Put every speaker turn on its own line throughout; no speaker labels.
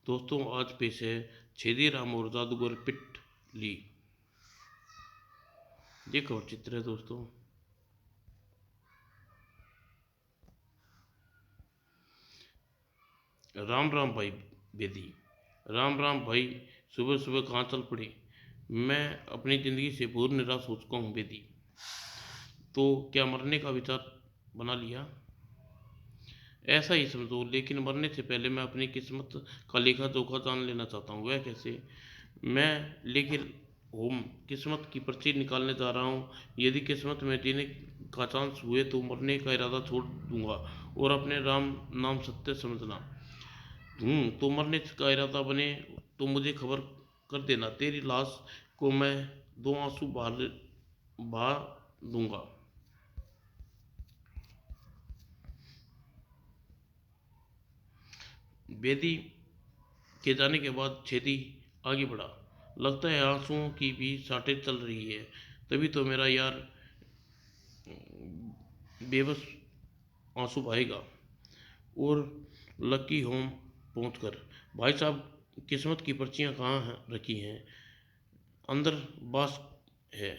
दोस्तों आज पेश है छेदी राम और जादूगर पिटली। ये कवर चित्र है दोस्तों। राम राम भाई बेदी। राम राम भाई। सुबह सुबह कहाँ चल पड़े। मैं अपनी ज़िंदगी से पूर्ण निराश हो चुका हूँ बेदी। तो क्या मरने का विचार बना लिया। ऐसा ही समझो, लेकिन मरने से पहले मैं अपनी किस्मत का लेखा जोखा जान लेना चाहता हूँ। वह कैसे। मैं लेकिन होम किस्मत की पर्ची निकालने जा रहा हूँ। यदि किस्मत में जीने का चांस हुए तो मरने का इरादा छोड़ दूंगा और अपने राम नाम सत्य समझना। तो मरने का इरादा बने तो मुझे खबर कर देना। तेरी लाश को मैं दो आंसू बहा दूंगा। बेदी के जाने के बाद छेदी आगे बढ़ा। लगता है आंसुओं की भी शॉर्टेज चल रही है। तभी तो मेरा यार बेबस आंसू बहाएगा। और लकी होम पहुंचकर, भाई साहब किस्मत की पर्चियां कहाँ रखी हैं। अंदर बास है।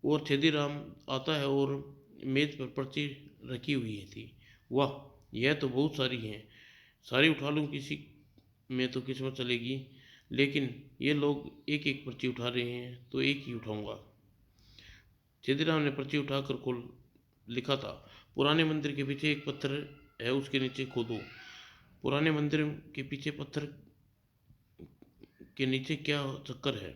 और छेदीराम आता है और मेज पर पर्ची रखी हुई थी। वाह, यह तो बहुत सारी हैं। सारी उठा लूँ किसी में तो किस्मत चलेगी। लेकिन ये लोग एक एक पर्ची उठा रहे हैं तो एक ही उठाऊंगा। छेदीराम ने पर्ची उठाकर खोल लिखा था, पुराने मंदिर के पीछे एक पत्थर है, उसके नीचे खोदो। पुराने मंदिर के पीछे पत्थर के नीचे क्या चक्कर है।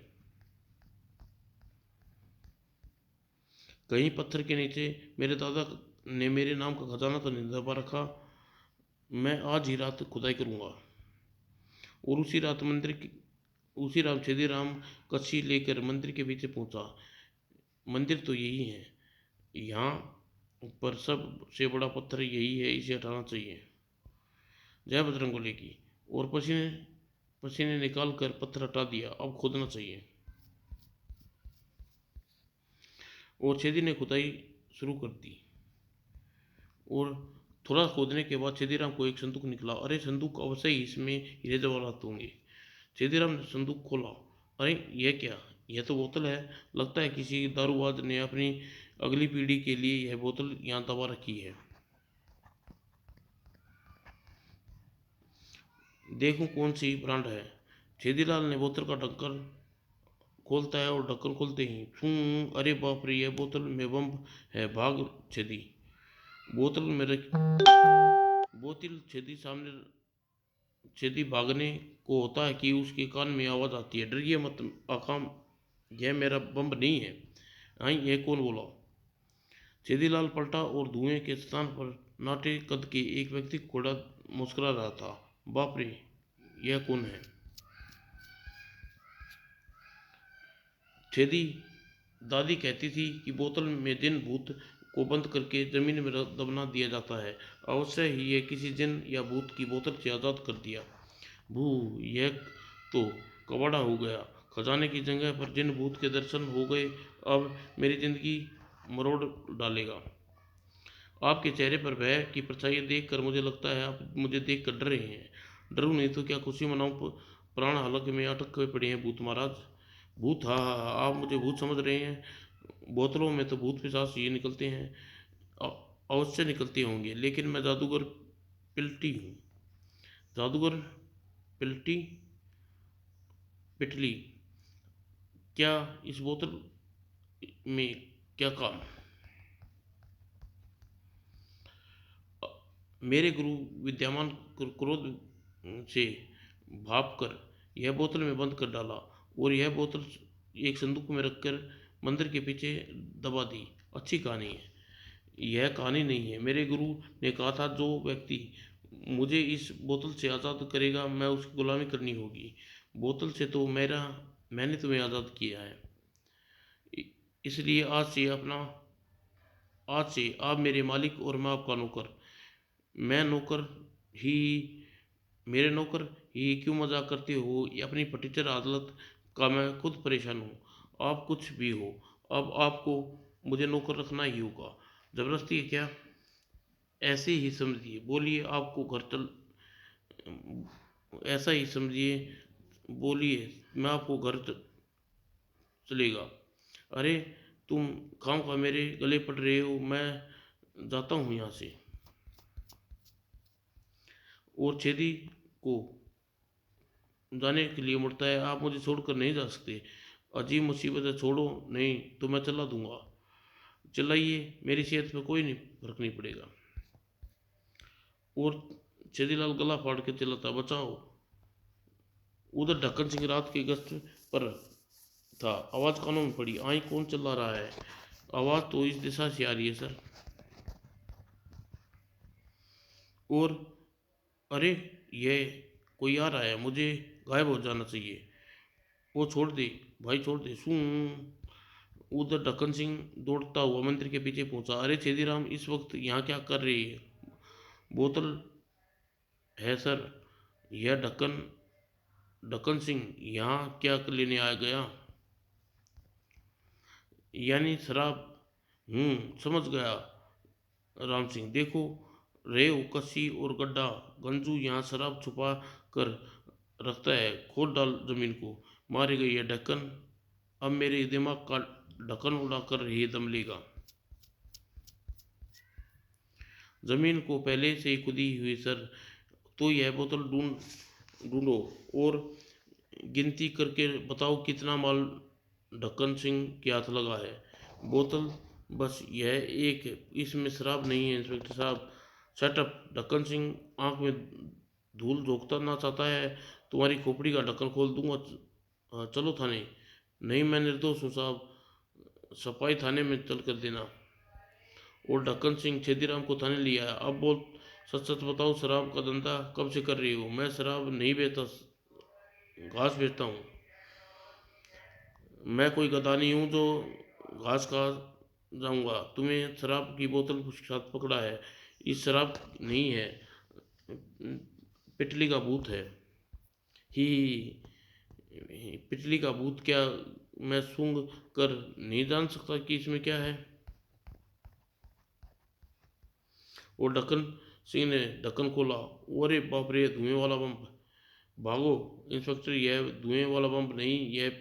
कहीं पत्थर के नीचे मेरे दादा ने मेरे नाम का खजाना तो नहीं दबा रखा। मैं आज ही रात खुदाई करूंगा। और उसी रात छेदी राम कच्ची लेकर मंदिर के पीछे पहुंचा। मंदिर तो यही है। यहाँ पर सबसे बड़ा पत्थर यही है, इसे हटाना चाहिए। जय बजरंगबली की। और पसीने पसीने निकाल कर पत्थर हटा दिया। अब खोदना चाहिए। और छेदी ने खुदाई शुरू कर दी। और थोड़ा खोदने के बाद छेदीराम को एक संदूक निकला। अरे संदूक, अवश्य ही इसमें हीरे जवाहरात होंगे। छेदीराम ने संदूक खोला। अरे यह क्या। यह तो बोतल है। लगता है किसी दारूबाज ने अपनी अगली पीढ़ी के लिए यह बोतल यहाँ दबा रखी है। देखूं कौन सी ब्रांड है। छेदीलाल ने बोतल का ढक्कन खोलता है और ढक्कन खोलते ही अरे बाप रे, यह बोतल में बम है। भाग छेदी। बोतल में रख बोतल छेदी सामने। छेदी भागने को होता है कि उसके कान में आवाज़ आती है, डरिए मत आकाम, यह मेरा बम नहीं है। आई, यह कौन बोला। छेदीलाल पलटा और धुएं के स्थान पर नाटे कद के एक व्यक्ति घोड़ा मुस्कुरा रहा था। बाप रे, यह कौन है। छेदी दादी कहती थी कि बोतल में जिन भूत को बंद करके जमीन में दबना दिया जाता है। अवश्य ही ये किसी जिन या भूत की बोतल से आज़ाद कर दिया। भू, यह तो कबाड़ा हो गया। खजाने की जगह पर जिन भूत के दर्शन हो गए। अब मेरी जिंदगी मरोड़ डालेगा। आपके चेहरे पर भय की परछाई देख कर मुझे लगता है आप मुझे देख कर डर रहे हैं। डरूं नहीं तो क्या खुशी मनाऊं। प्राण हलक में अटक के पड़े हैं भूत महाराज। भूत, हाँ हाँ हाँ, आप मुझे भूत समझ रहे हैं। बोतलों में तो भूत पिशाच ये निकलते हैं। अवश्य निकलते होंगे, लेकिन मैं जादूगर पिल्टी हूँ। जादूगर पिल्टी पिटली। क्या इस बोतल में क्या काम। मेरे गुरु विद्यमान क्रोध से भाप कर यह बोतल में बंद कर डाला और यह बोतल एक संदूक में रखकर मंदिर के पीछे दबा दी। अच्छी कहानी है। यह कहानी नहीं है। मेरे गुरु ने कहा था जो व्यक्ति मुझे इस बोतल से आज़ाद करेगा मैं उसकी गुलामी करनी होगी। बोतल से तो मैंने तुम्हें आज़ाद किया है। इसलिए आज से आप मेरे मालिक और मैं आपका नौकर। मैं नौकर ही मेरे नौकर ही क्यों मजाक करते हो। ये अपनी फटीचर अदालत का मैं खुद परेशान हूँ। आप कुछ भी हो, अब आपको मुझे नौकर रखना ही होगा। ज़बरदस्ती है क्या। ऐसे ही समझिए। बोलिए, आपको घर चल ऐसा ही समझिए, बोलिए, मैं आपको घर चलेगा। अरे तुम खामखा मेरे गले पड़ रहे हो, मैं जाता हूँ यहाँ से। और छेदी को जाने के लिए मुड़ता है, आप मुझे छोड़कर नहीं जा सकते, अजीब मुसीबत है, छोड़ो नहीं तो मैं चला दूंगा। चिल्लाइए, मेरी सेहत पे कोई नहीं फर्क नहीं पड़ेगा। और छेदीलाल गला फाड़ के चिल्लाता, बचाओ। उधर ढक्कन सिंह रात की गश्त पर था। आवाज कानों में पड़ी, आई कौन चिल्ला रहा है? आवाज तो इस दिशा से आ रही है सर। और अरे ये कोई आ रहा है, मुझे गायब हो जाना चाहिए। वो छोड़ दे भाई, छोड़ दे। सू उधर ढक्कन सिंह दौड़ता हुआ मंदिर के पीछे पहुंचा। अरे छेदीराम इस वक्त यहाँ क्या कर रही है? बोतल है सर। यह ढक्कन ढक्कन सिंह यहाँ क्या लेने आ गया? यानी शराब। समझ गया राम सिंह। देखो, रेव कसी और गड्ढा, गंजू यहाँ शराब छुपा कर रखता है। खोद डाल जमीन को। मारे गई है ढक्कन, अब मेरे दिमाग का ढक्कन उड़ाकर ही दम लेगा। जमीन को पहले से ही खुदी हुई सर। तो यह बोतल ढूंढो और गिनती करके बताओ कितना माल ढक्कन सिंह के हाथ लगा है। बोतल बस यह एक है, इसमें शराब नहीं है इंस्पेक्टर साहब। शटअप। ढक्कन सिंह आंख में धूल झोंकता ना चाहता है, तुम्हारी खोपड़ी का ढक्कन खोल दूंगा। चलो थाने। नहीं, मैं निर्दोष हूँ साहब, सफाई थाने में चल कर देना। और ढक्कन सिंह छेदीराम को थाने ले आया। अब बोल, सच सच बताओ, शराब का धंधा कब से कर रही हो? मैं शराब नहीं बेचता, घास बेचता हूँ। मैं कोई गधा नहीं हूँ जो घास खा जाऊंगा। तुम्हें शराब की बोतल के साथ पकड़ा है, इस शराब नहीं है, पिटली का भूत है। ही पिटली का भूत क्या? मैं सूंघ कर नहीं जान सकता कि इसमें क्या है? और ढक्कन सिंह ने ढक्कन खोला। अरे बाप रे, धुएं वाला बम! भागो इंस्पेक्टर, यह धुएं वाला बम नहीं, यह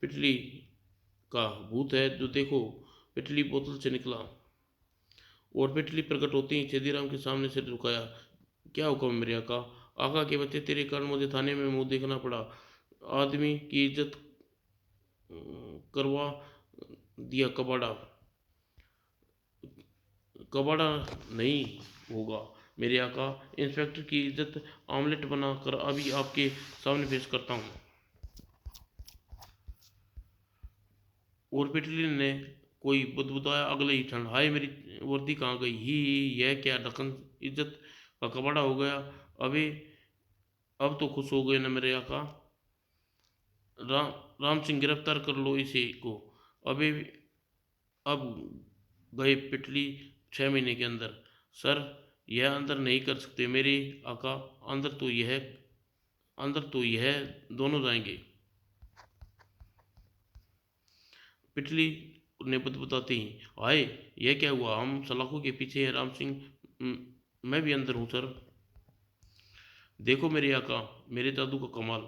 पिटली का भूत है। जो देखो। पिटली बोतल से निकला और पिटली प्रकट होते ही छेदीराम के सामने से झुकाया। क्या हुक्म मेरे आका? आका के बच्चे, तेरे कारण मुझे थाने में मुंह देखना पड़ा। आदमी की इज्जत करवा दिया कबाड़ा। कबाड़ा नहीं होगा मेरे आका। इंस्पेक्टर की इज्जत आमलेट बना कर अभी आपके सामने पेश करता हूँ। और पिटली ने कोई बुदबुदाया अगले ही क्षण, हाय मेरी वर्दी कहाँ गई? ही यह क्या ढक्कन इज्जत का कबाड़ा हो गया? अबे, अब तो खुश हो गए न मेरे आका। राम राम सिंह, गिरफ्तार कर लो इसे को। अबे, अब गए पिटली 6 महीने के अंदर। सर, यह अंदर नहीं कर सकते मेरे आका। अंदर तो यह अंदर तो यह दोनों जाएंगे। पिटली ने बतबताते ही, हाय, यह क्या हुआ? हम सलाखों के पीछे हैं राम सिंह। मैं भी अंदर हूँ सर। देखो मेरे आका, मेरे जादू का कमाल।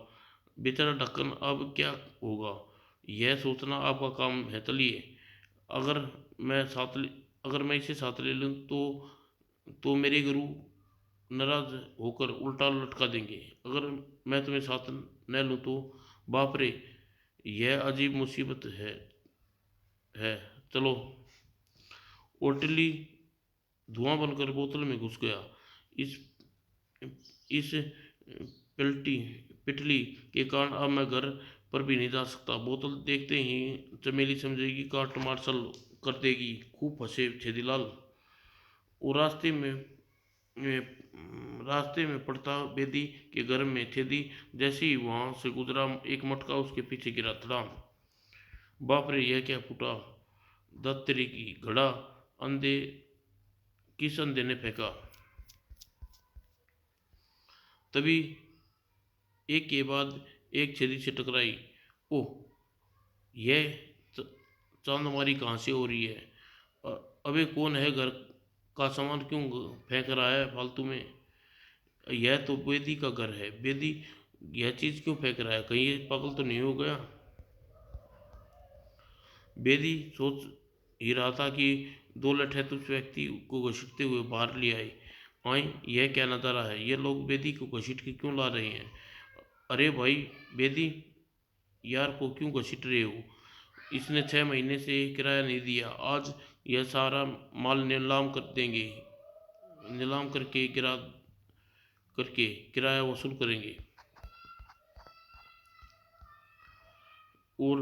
बेचारा ढक्कन अब क्या होगा, यह सोचना आपका काम है। चलिए, अगर मैं साथ अगर मैं इसे साथ ले लूँ तो मेरे गुरु नाराज होकर उल्टा लटका देंगे। अगर मैं तुम्हें साथ न लूँ तो बाप रे, यह अजीब मुसीबत है। चलो। ओटली धुआं बनकर बोतल में घुस गया। इस इस पिल्टी पिटली के कारण अब मैं घर पर भी नहीं जा सकता। बोतल देखते ही चमेली समझेगी, काट मार्शल कर देगी। खूब फंसे छेदीलाल। और रास्ते में पड़ता बेदी के घर में छेदी जैसे ही वहां से गुजरा, एक मटका उसके पीछे गिरा। धड़ाम! बाप रे, यह क्या फूटा? दत्तरी की घड़ा अंधे किस अंधे ने फेंका? तभी एक के बाद एक छेदी से टकराई। ओह, यह चांदमारी कहाँ से हो रही है? अबे कौन है? घर का सामान क्यों फेंक रहा है फालतू में? यह तो बेदी का घर है। बेदी यह चीज़ क्यों फेंक रहा है? कहीं ये पागल तो नहीं हो गया? बेदी सोच ही रहा था कि दो लठैत उस व्यक्ति को घसीटते हुए बाहर ले आए। आई, यह क्या नज़ारा है? ये लोग बेदी को घसीट के क्यों ला रहे हैं? अरे भाई बेदी, यार को क्यों घसीट रहे हो? इसने 6 महीने से किराया नहीं दिया। आज यह सारा माल नीलाम कर देंगे। नीलाम करके किराया वसूल करेंगे और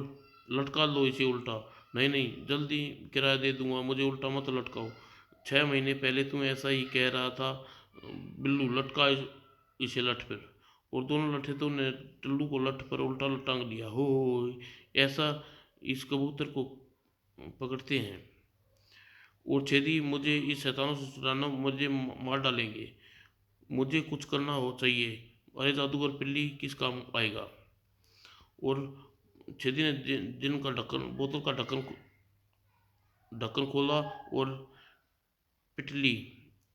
लटका लो इसे उल्टा। नहीं नहीं, जल्दी किराया दे दूंगा, मुझे उल्टा मत लटकाओ। 6 महीने पहले तुम ऐसा ही कह रहा था। बिल्लू लटका इसे लठ पर। और दोनों लठेतों ने टुल्लू को लठ पर उल्टा टांग लिया। हो ऐसा इस कबूतर को पकड़ते हैं। और छेदी, मुझे इस शैतानों से छुड़ाना, मुझे मार डालेंगे। मुझे कुछ करना हो चाहिए। अरे जादूगर पिल्ली किस काम आएगा? और छेदी ने जिन का ढक्कन, बोतल का ढक्कन ढक्कन खोला और पिटली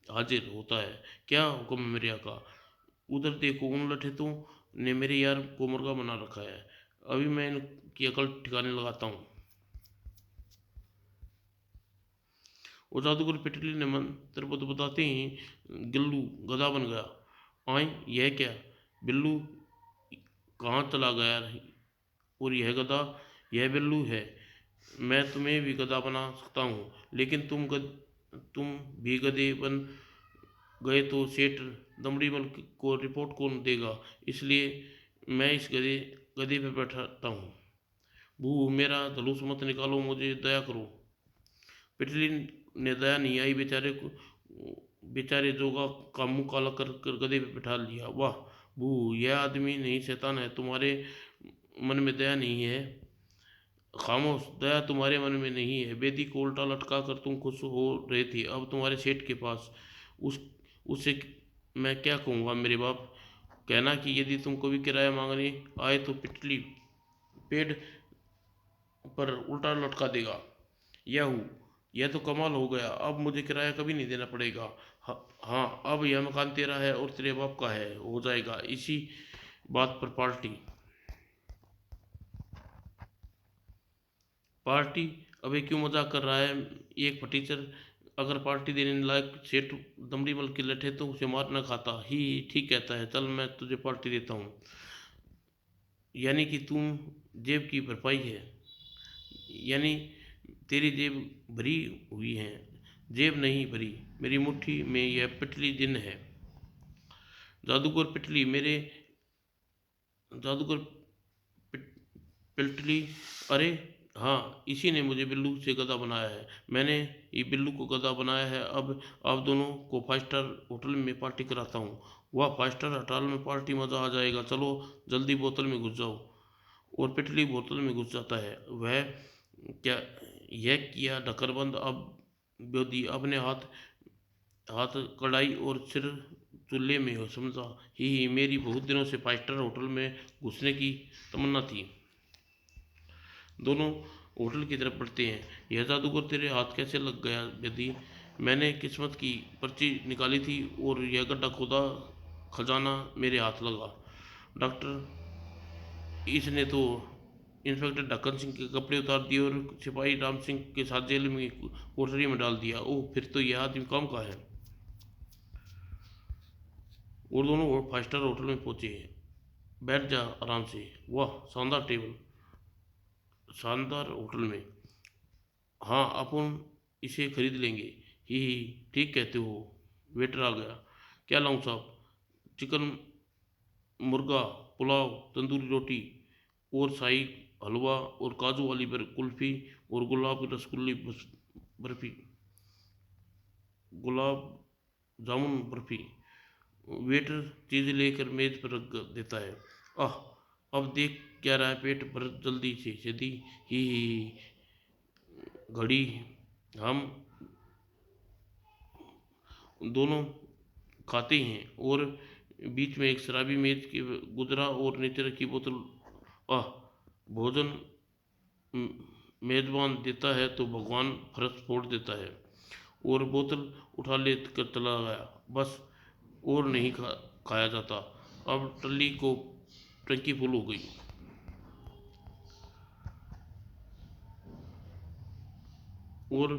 हाजिर होता है। क्या हुक्म है मेरे आका? उधर देखो, उन लठेतों ने मेरे यार को मुर्गा बना रखा है। अभी मैं इनकी अकल ठिकाने लगाता हूँ। और जादूगर पिटली ने मंत्र बताते ही गिल्लू गधा बन गया। आई, यह क्या? बिल्लू कहाँ चला गया? और यह गधा? यह बिल्लू है। मैं तुम्हें भी गधा बना सकता हूँ, लेकिन तुम भी गधे बन गए तो सेठ दमड़ीमल को रिपोर्ट कौन देगा? इसलिए मैं इस गधे पे बैठाता हूँ। बू, मेरा धनुष मत निकालो, मुझे दया करो। पिटली ने दया नहीं आई बेचारे को, बेचारे जोगा का मुंह काला कर गधे पे बैठा लिया। वाह बू, यह आदमी नहीं शैतान है। तुम्हारे मन में दया नहीं है। खामोश, दया तुम्हारे मन में नहीं है। बेदी को उल्टा लटका कर तुम खुश हो रहे थे, अब तुम्हारे सेठ के पास। उस उससे मैं क्या कहूँगा मेरे बाप? कहना कि यदि तुम कभी किराया मांगने आए तो पिटली पेड़ पर उल्टा लटका देगा। याहू, यह तो कमाल हो गया। अब मुझे किराया कभी नहीं देना पड़ेगा। हाँ, अब यह मकान तेरा है और तेरे बाप का है हो जाएगा इसी बात पर पार्टी। पार्टी? अबे क्यों मजाक कर रहा है? एक फटीचर अगर पार्टी देने लायक सेठ दमड़ीमल के लठे तो उसे मार न खाता ही ठीक कहता है। चल मैं तुझे पार्टी देता हूँ। यानी कि तुम जेब की भरपाई है? यानी तेरी जेब भरी हुई है? जेब नहीं भरी, मेरी मुट्ठी में यह पिटली जिन है। जादूगर पिटली मेरे जादूगर पिट, पिटली, अरे हाँ, इसी ने मुझे बिल्लू से गधा बनाया है। मैंने ये बिल्लू को गधा बनाया है। अब आप दोनों को 5 स्टार होटल में पार्टी कराता हूँ। वाह, 5 स्टार होटल में पार्टी, मज़ा आ जाएगा। चलो जल्दी बोतल में घुस जाओ। और पिटली बोतल में घुस जाता है। वह क्या, यह किया ढक्कन अब बेदी अपने हाथ हाथ कढ़ाई और सिर चूल्हे में हो समझा। ही मेरी बहुत दिनों से 5 स्टार होटल में घुसने की तमन्ना थी। दोनों होटल की तरफ बढ़ते हैं। यह जादूगर तेरे हाथ कैसे लग गया बेदी? मैंने किस्मत की पर्ची निकाली थी और यह गड्ढा खोदा, खजाना मेरे हाथ लगा। डॉक्टर, इसने तो इंस्पेक्टर ढक्कन सिंह के कपड़े उतार दिए और सिपाही राम सिंह के साथ जेल में कोठरी में डाल दिया। ओह, फिर तो यह आदमी काम का है। और दोनों 5 स्टार होटल में पहुंचे। बैठ जा आराम से। वाह, शानदार टेबल, शानदार होटल में। हाँ, अपन इसे खरीद लेंगे। ही ठीक कहते हो। वेटर आ गया। क्या लाऊं साहब? चिकन, मुर्गा, पुलाव, तंदूरी रोटी और शाही हलवा और काजू वाली कुल्फी और गुलाब की रसगुल्ली बर्फी, गुलाब जामुन बर्फी। वेटर चीज़ लेकर मेज पर रख देता है। आह, अब देख क्या रहा है? पेट भर जल्दी से सीधी ही घड़ी। हम दोनों खाते हैं और बीच में एक शराबी मेज के गुजरा और नीचे रखी बोतल। आह, भोजन मेजबान देता है तो भगवान फर्श फोड़ देता है। और बोतल उठा ले कर चला गया। बस और नहीं खाया जाता। अब टल्ली को टंकी फुल हो गई। और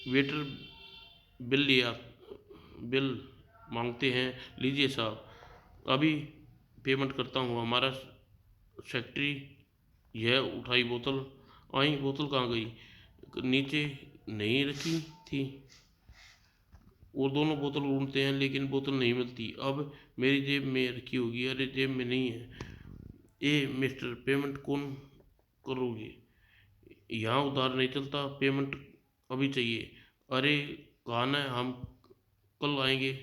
वेटर बिल लिया बिल मांगते हैं, लीजिए साहब, अभी पेमेंट करता हूँ। हमारा सेक्रेटरी यह उठाई बोतल, आई बोतल कहाँ गई, नीचे नहीं रखी थी। और दोनों बोतल ढूंढते हैं लेकिन बोतल नहीं मिलती। अब मेरी जेब में रखी होगी, अरे जेब में नहीं है। ए मिस्टर, पेमेंट कौन करोगे, यहाँ उधार नहीं चलता, पेमेंट अभी चाहिए। अरे कहा ना हम कल आएंगे,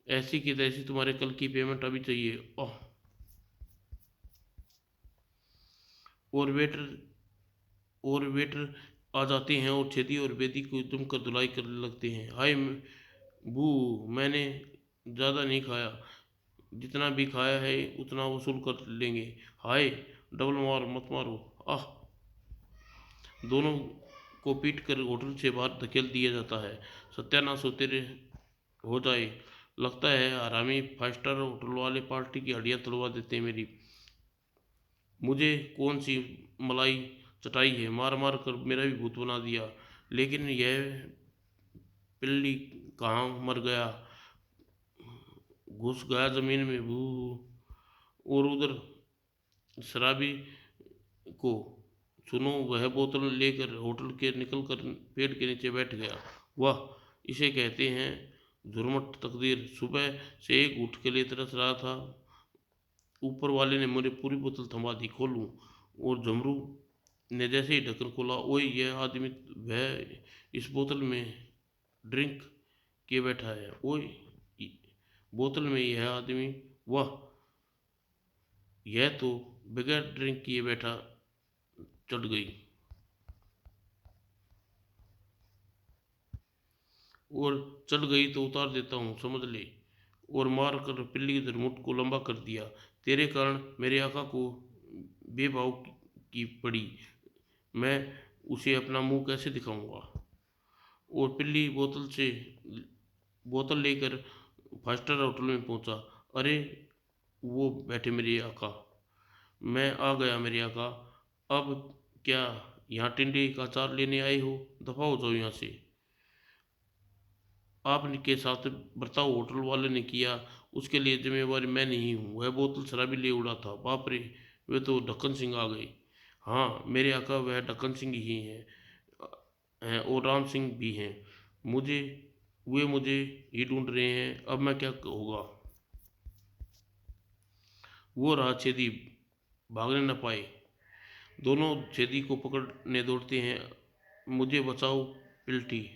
ऐसी की तैसी तुम्हारे कल की पेमेंट अभी चाहिए। ओह। और वेटर और वेटर आ जाते हैं और छेदी और बेदी को जमकर धुलाई करने लगते हैं। हाय बू, मैंने ज़्यादा नहीं खाया, जितना भी खाया है उतना वसूल कर लेंगे। हाय, डबल मार मत मारो। आह। दोनों को पीट कर होटल से बाहर धकेल दिया जाता है। सत्यानाश होते हो जाए, लगता है हरामी 5 स्टार होटल वाले पार्टी की हड्डियाँ तोड़वा देते हैं मेरी। मुझे कौन सी मलाई चटाई है, मार मार कर मेरा भी भूत बना दिया। लेकिन यह पिल्ली कहाँ मर गया, घुस गया जमीन में। भू। और उधर शराबी को सुनो, वह बोतल लेकर होटल के निकल कर पेड़ के नीचे बैठ गया। वाह, इसे कहते हैं झुरमट तकदीर। सुबह से एक घूंट के लिए तरस रहा था, ऊपर वाले ने मुझे पूरी बोतल थमा दी। खोलूं? और झमरू ने जैसे ही ढक्कन खोला, ओए यह आदमी, वह इस बोतल में ड्रिंक किए बैठा है। ओए बोतल में यह आदमी, वाह, यह तो बगैर ड्रिंक किए बैठा। चढ़ गई और चल गई तो उतार देता हूँ, समझ ले। और मार कर पिल्ली की धरमुट को लंबा कर दिया। तेरे कारण मेरे आका को बेभाव की पड़ी, मैं उसे अपना मुंह कैसे दिखाऊंगा। और पिल्ली बोतल लेकर 5 स्टार होटल में पहुंचा। अरे वो बैठे मेरे आका, मैं आ गया मेरे आका। अब क्या यहाँ टिंडे का अचार लेने आए हो, दफा हो जाओ यहाँ से। आपके साथ बर्ताव होटल वाले ने किया, उसके लिए जिम्मेवार मैं नहीं हूँ। वह बोतल शराबी ले उड़ा था। बाप रे, वे तो ढक्कन सिंह आ गए। हाँ मेरे आका, वह ढक्कन सिंह ही हैं और राम सिंह भी हैं। मुझे वे मुझे ही ढूंढ रहे हैं, अब मैं क्या होगा। वो रहा छेदी, भागने न पाए। दोनों छेदी को पकड़ने दौड़ते हैं। मुझे बचाओ पिल्टी,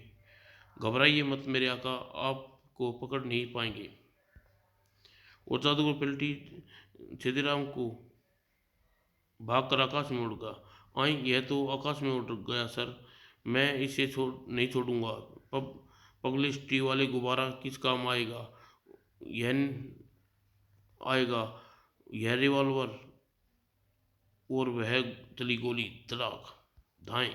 घबराइए मत मेरे आका, आपको पकड़ नहीं पाएंगे। और जादूगर पिल्टी छेदीराम को भाग कर आकाश में उड़ गया। आई, यह तो आकाश में उड़ गया सर, मैं इसे नहीं छोड़ूंगा। पब पब्लिसिटी वाले गुब्बारा किस काम आएगा, यह आएगा, यह रिवॉल्वर। और वह चली गोली, धड़ाक, धाएं।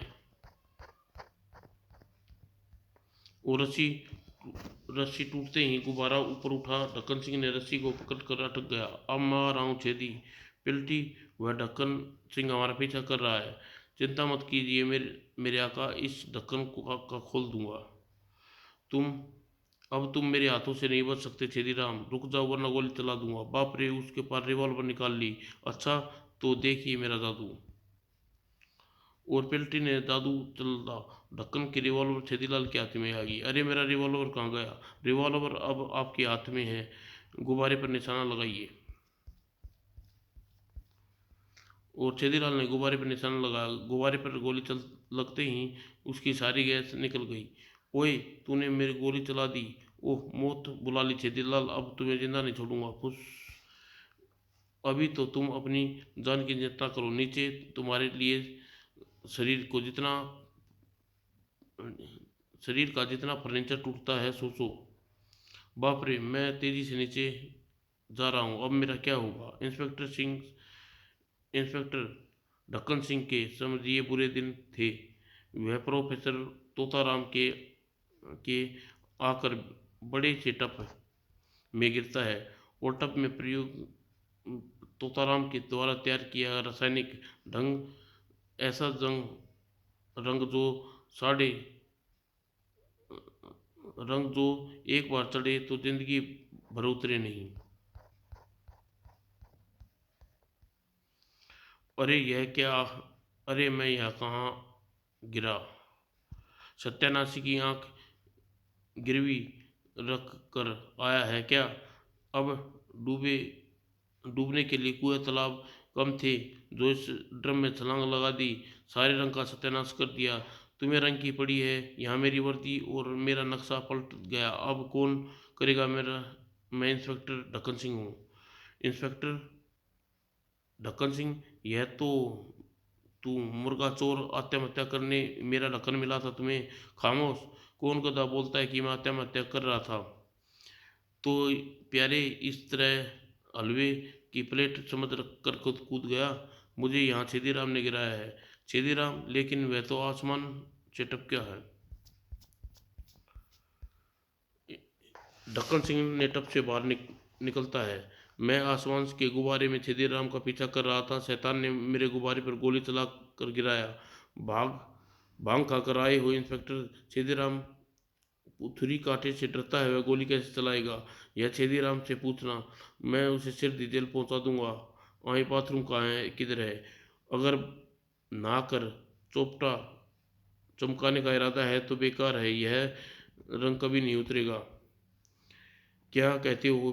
और रस्सी टूटते ही गुब्बारा ऊपर उठा। ढक्कन सिंह ने रस्सी को पकड़ कर अटक गया। अब मैं रहा हूँ छेदी, पिल्टी, वह ढक्कन सिंह हमारा पीछा कर रहा है। चिंता मत कीजिए मेरे आका, इस ढक्कन को का खोल दूंगा। तुम तुम मेरे हाथों से नहीं बच सकते छेदीराम, रुक जाओ वरना गोली चला दूंगा। बाप रे, उसके पास रिवॉल्वर निकाल ली। अच्छा तो देखिए मेरा जादू। और पिल्टी ने जादू चला ढक्कन की रिवॉल्वर छेदीलाल के हाथ में आ गई। अरे मेरा रिवॉल्वर कहाँ गया, रिवॉल्वर अब आपके हाथ में है, गुब्बारे पर निशाना लगाइए। और छेदीलाल ने गुब्बारे पर निशाना लगाया। गुब्बारे पर गोली चल लगते ही उसकी सारी गैस निकल गई। ओए, तूने मेरी गोली चला दी। ओह, मौत बुला ली छेदीलाल, अब तुम्हें जिंदा नहीं छोड़ूंगा। फुस, अभी तो तुम अपनी जान की चिंता करो। नीचे तुम्हारे लिए शरीर को जितना शरीर का जितना फर्नीचर टूटता है, सोचो। बाप रे, मैं तेजी से नीचे जा रहा हूँ, अब मेरा क्या होगा। इंस्पेक्टर ढक्कन सिंह के समझिए बुरे दिन थे। वह प्रोफेसर तोताराम के आकर बड़े से टप में गिरता है और टब में प्रयोग तोताराम के द्वारा तैयार किया रासायनिक ढंग ऐसा रंग जो साढ़े रंग जो एक बार चढ़े तो जिंदगी भर उतरे नहीं। अरे यह क्या, अरे मैं यहाँ कहाँ गिरा। सत्यानाशी की आंख गिरवी रख कर आया है क्या। अब डूबे डूबने के लिए कुएं तालाब कम थे जो इस ड्रम में छलांग लगा दी, सारे रंग का सत्यानाश कर दिया। तुम्हें रंग की पड़ी है यहाँ मेरी वर्दी और मेरा नक्शा पलट गया। अब कौन करेगा मेरा, मैं इंस्पेक्टर ढक्कन सिंह हूँ। इंस्पेक्टर ढक्कन सिंह, यह तो तू मुर्गा चोर आत्महत्या करने मेरा ढक्कन मिला था तुम्हें। खामोश, कौन गधा बोलता है कि मैं आत्महत्या कर रहा था। तो प्यारे इस तरह हलवे की प्लेट समझ रख कर खुद कूद गया। मुझे यहाँ छेदीराम ने गिराया है। छेदीराम, लेकिन वह तो आसमान से टपका है। ढक्कन सिंह ने टप से बाहर निकलता है। मैं आसमान के गुब्बारे में छेदीराम का पीछा कर रहा था। शैतान ने मेरे गुब्बारे पर गोली चला कर गिराया। भाग भांग खाकर आए हुए इंस्पेक्टर छेदीराम पुथरी कांटे से डरता है, वह गोली कैसे चलाएगा। यह छेदीराम से पूछना, मैं उसे सिर जेल पहुंचा दूंगा। आई बाथरूम कहाँ है, किधर है। अगर ना कर चोपटा चमकाने का इरादा है तो बेकार है, यह रंग कभी नहीं उतरेगा। क्या कहते हो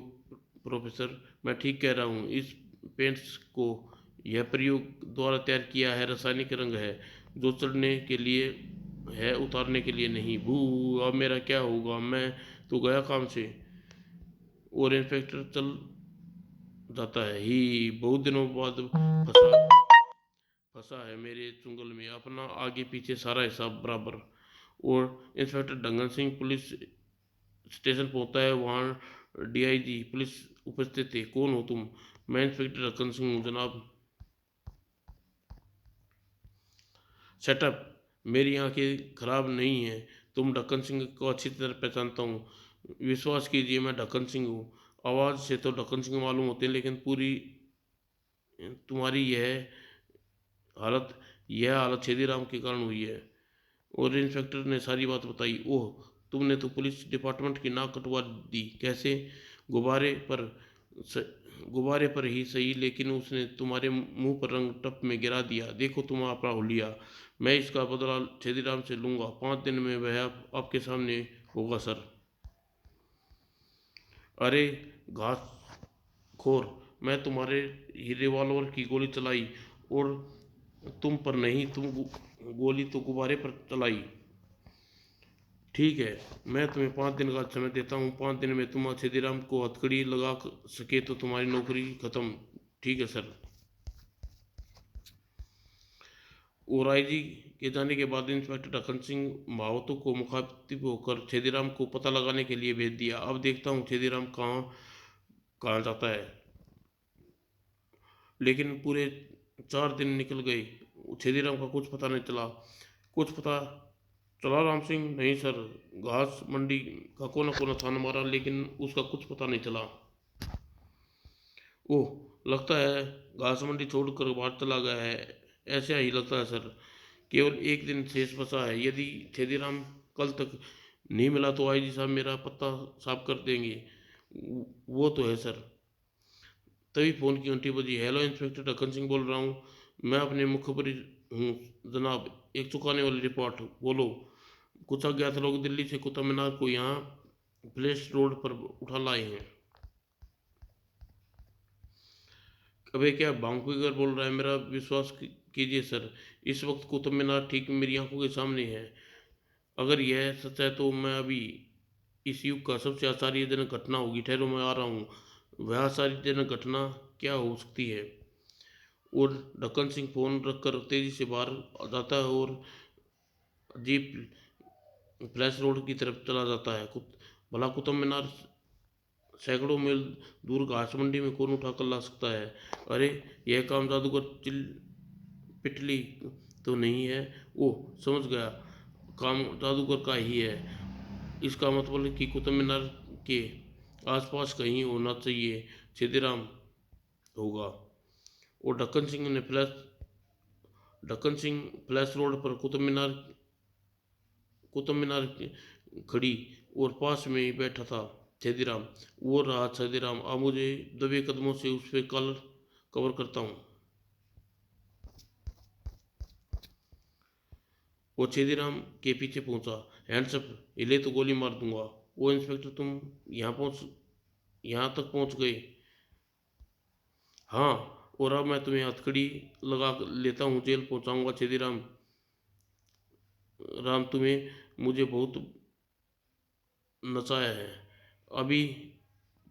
प्रोफेसर, मैं ठीक कह रहा हूँ। इस पेंट्स को यह प्रयोग द्वारा तैयार किया है रासायनिक रंग है जो चढ़ने के लिए है, उतारने के लिए नहीं। भू, अब मेरा क्या होगा, मैं तो गया काम से। और इंस्पेक्टर चल जाता है। ही बहुत दिनों बाद फंसा फंसा है मेरे चुंगल में, अपना आगे पीछे सारा हिसाब बराबर। और इंस्पेक्टर ढंगन सिंह पुलिस स्टेशन पहुंचता है, वहाँ डीआईजी पुलिस उपस्थित थे। कौन हो तुम। मैं इंस्पेक्टर रतन सिंह हूँ जनाब। सेटअप, मेरी आंखें खराब नहीं हैं, तुम ढक्कन सिंह को अच्छी तरह पहचानता हूँ। विश्वास कीजिए मैं ढक्कन सिंह हूँ। आवाज़ से तो ढक्कन सिंह मालूम होते हैं, लेकिन पूरी तुम्हारी हालत यह हालत छेदीराम के कारण हुई है। और इंस्पेक्टर ने सारी बात बताई। ओह, तुमने तो पुलिस डिपार्टमेंट की नाक कटवा दी। कैसे। गुब्बारे पर स, गुब्बारे पर ही सही, लेकिन उसने तुम्हारे मुंह पर रंग टप में गिरा दिया। देखो तुम आपका हुलिया, मैं इसका बदला छेदीराम से लूँगा। 5 दिन में वह आपके सामने होगा सर। अरे घास खोर, मैं तुम्हारे ही रिवॉल्वर की गोली चलाई और तुम पर नहीं, गोली तो गुब्बारे पर चलाई। ठीक है, मैं तुम्हें 5 दिन का समय देता हूँ। 5 दिन में तुम छेदीराम को हथकड़ी लगा सके तो तुम्हारी नौकरी खत्म। ठीक है सर। ओराइजी के जाने के बाद इंस्पेक्टर ढक्कन सिंह मावतो को मुखातिब होकर छेदीराम को पता लगाने के लिए भेज दिया। अब देखता हूँ छेदीराम कहाँ कहाँ जाता है। लेकिन पूरे 4 दिन निकल गए, छेदीराम का कुछ पता नहीं चला। कुछ पता चला राम सिंह। नहीं सर, घास मंडी का कोना कोना थाना मारा, लेकिन उसका कुछ पता नहीं चला। ओह, लगता है घास मंडी छोड़कर बाहर चला गया है। ऐसा ही लगता है सर। केवल एक दिन शेष बचा है। यदि छेदीराम कल तक नहीं मिला तो आईजी साहब मेरा पत्ता साफ कर देंगे। वो तो है सर। तभी फ़ोन की घंटी बजी। हेलो इंस्पेक्टर ढक्कन सिंह बोल रहा हूँ। मैं अपने मुखबरी हूँ जनाब, एक चुकाने वाली रिपोर्ट। बोलो। कुछ अज्ञात लोग दिल्ली से कुतुब मीनार को यहाँ प्लेस रोड पर उठा लाए हैं। अबे क्या बांकुगर बोल रहा है, मेरा विश्वास कीजिए सर। इस वक्त कुतुब मीनार ठीक मेरी आंखों के सामने है। अगर यह सच है तो मैं अभी इस युग का सबसे आश्चर्यजनक घटना होगी। ठहरो, मैं आ रहा हूँ। वह आश्चर्यजनक घटना क्या हो सकती है। और ढक्कन सिंह फोन रखकर तेजी से बाहर जाता है और जीप फ्लैश रोड की तरफ चला जाता है। भला कुतुब मीनार सैकड़ों मील दूर घास मंडी में कौन उठा कर ला सकता है। अरे, यह काम जादूगर चिल पिटली तो नहीं है। ओह, समझ गया, काम जादूगर का ही है। इसका मतलब कि कुतुब मीनार के आसपास कहीं होना चाहिए। छेदीराम होगा। और ढक्कन सिंह फ्लैश रोड पर कुतुब मीनार खड़ी और पास में ही बैठा था छेदीराम। वो रहा छेदीराम, अब मुझे दबे कदमों से उस पर कॉलर कवर करता हूँ। वो छेदीराम के पीछे पहुंचा। हैंड्स अप, हिले तो गोली मार दूंगा। वो इंस्पेक्टर, तुम यहाँ तक पहुंच गए? हाँ, और अब मैं तुम्हें हथकड़ी लगा लेता हूँ, जेल पहुंचाऊंगा। छेदीराम तुम्हें मुझे बहुत नचाया है, अभी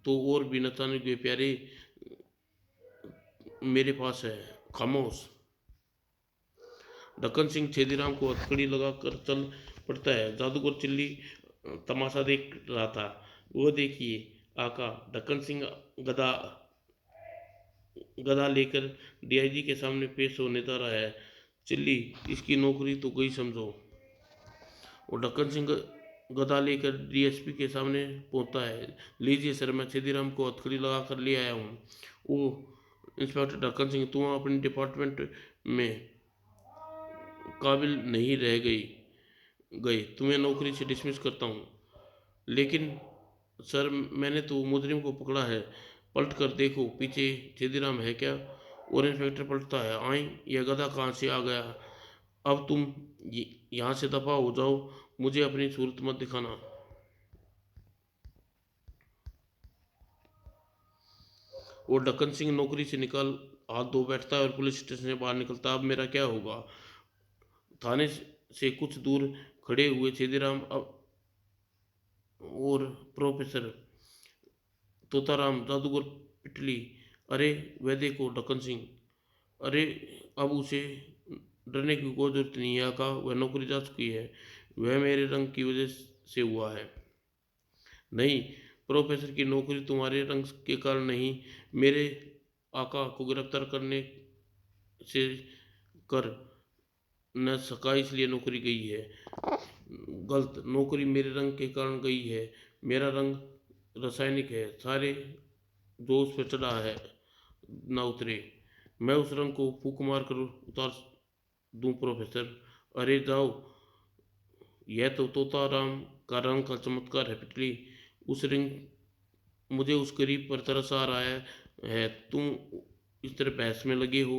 तो और भी नचाने के प्यारे मेरे पास है। खामोश। ढक्कन सिंह छेदीराम को हथकड़ी लगाकर चल पड़ता है। जादूगर चिल्ली तमाशा देख रहा था। वो देखिए आका, ढक्कन सिंह गदा गदा लेकर डीआईजी के सामने पेश होने जा रहा है। चिल्ली, इसकी नौकरी तो गई समझो। और ढक्कन सिंह गदा लेकर डीएसपी के सामने पहुंचता है। लीजिए सर, मैं छेदीराम को हथकड़ी लगा कर ले आया हूँ। वो इंस्पेक्टर ढक्कन सिंह, तुम अपने डिपार्टमेंट में काबिल नहीं रह गए, तुम्हें नौकरी से डिसमिस करता हूँ। लेकिन सर, मैंने तो मुजरिम को पकड़ा है। पलट कर देखो पीछे, छेदीराम है क्या? और इंस्पेक्टर पलटता है। आई, यह गधा कहाँ से आ गया? अब तुम यहाँ से दफा हो जाओ, मुझे अपनी सूरत मत दिखाना। और ढक्कन सिंह नौकरी से निकाल हाथ धो बैठता है और पुलिस स्टेशन से बाहर निकलता है। अब मेरा क्या होगा? थाने से कुछ दूर खड़े हुए छेदीराम अब और प्रोफेसर तोताराम, जादूगर पिटली। अरे वह देखो ढक्कन सिंह। अरे, अब उसे डरने की कोई जरूरत नहीं है आका, वह नौकरी जा चुकी है। वह मेरे रंग की वजह से हुआ है। नहीं, प्रोफेसर की नौकरी तुम्हारे रंग के कारण नहीं, मेरे आका को गिरफ्तार करने से कर न सका, इसलिए नौकरी गई है। गलत, नौकरी मेरे रंग के कारण गई है। मेरा रंग रासायनिक है, सारे दोष पे चढ़ा है ना उतरे। मैं उस रंग को फूक मार कर उतार दूं प्रोफेसर। अरे जाओ, यह तो तोताराम का रंग का चमत्कार है पिटली। उस रिंग मुझे उस गरीब पर तरस आ रहा है। तुम इस तरह बहस में लगे हो।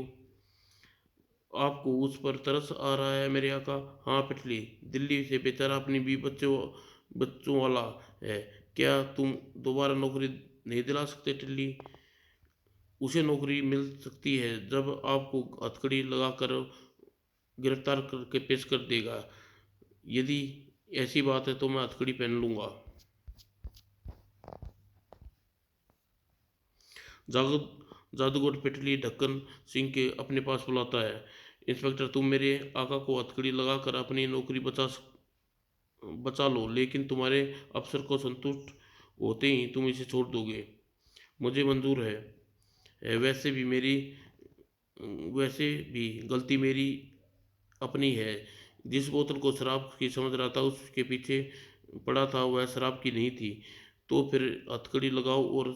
आपको उस पर तरस आ रहा है मेरे आका? हाँ पिटली, दिल्ली से बेचारा अपनी भी बच्चों बच्चों वाला है। क्या तुम दोबारा नौकरी नहीं दिला सकते टिल्ली? उसे नौकरी मिल सकती है जब आपको हथकड़ी लगा कर गिरफ्तार करके पेश कर देगा। यदि ऐसी बात है तो मैं हथकड़ी पहन लूँगा। जादूगर पिटली ढक्कन सिंह के अपने पास बुलाता है। इंस्पेक्टर, तुम मेरे आका को हथकड़ी लगाकर अपनी नौकरी बचा लो, लेकिन तुम्हारे अफसर को संतुष्ट होते ही तुम इसे छोड़ दोगे। मुझे मंजूर है। वैसे भी गलती मेरी अपनी है। जिस बोतल को शराब की समझ रहा था उसके पीछे पड़ा था, वह शराब की नहीं थी। तो फिर हथकड़ी लगाओ और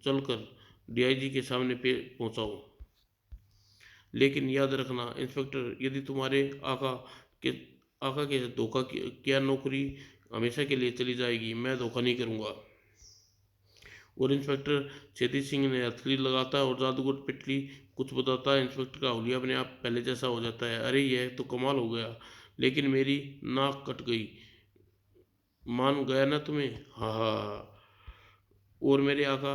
चलकर डीआईजी के सामने पे पहुंचाओ। लेकिन याद रखना इंस्पेक्टर, यदि तुम्हारे के आका के साथ धोखा किया, नौकरी हमेशा के लिए चली जाएगी। मैं धोखा नहीं करूँगा। और इंस्पेक्टर छेदी सिंह ने हथकड़ी लगाता है और जादूगर पिटली कुछ बताता है। इंस्पेक्टर का हुलिया अपने आप पहले जैसा हो जाता है। अरे यह तो कमाल हो गया, लेकिन मेरी नाक कट गई। मान गया ना तुम्हें? हाँ हाँ हाँ। और मेरे आका,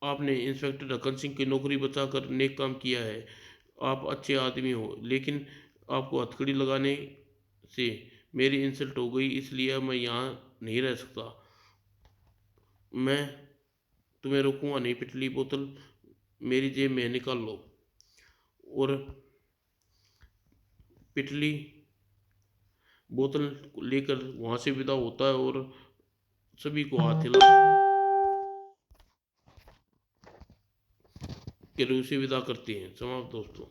आपने इंस्पेक्टर ढक्कन सिंह की नौकरी बचाकर नेक काम किया है। आप अच्छे आदमी हो, लेकिन आपको हथकड़ी लगाने से मेरी इंसल्ट हो गई, इसलिए अब मैं यहाँ नहीं रह सकता। मैं तुम्हें रोकूंगा नहीं पिटली। बोतल मेरी जेब में निकाल लो। और पिटली बोतल लेकर वहाँ से विदा होता है और सभी को हाथ हिला के उसे विदा करते हैं। समाप्त दोस्तों।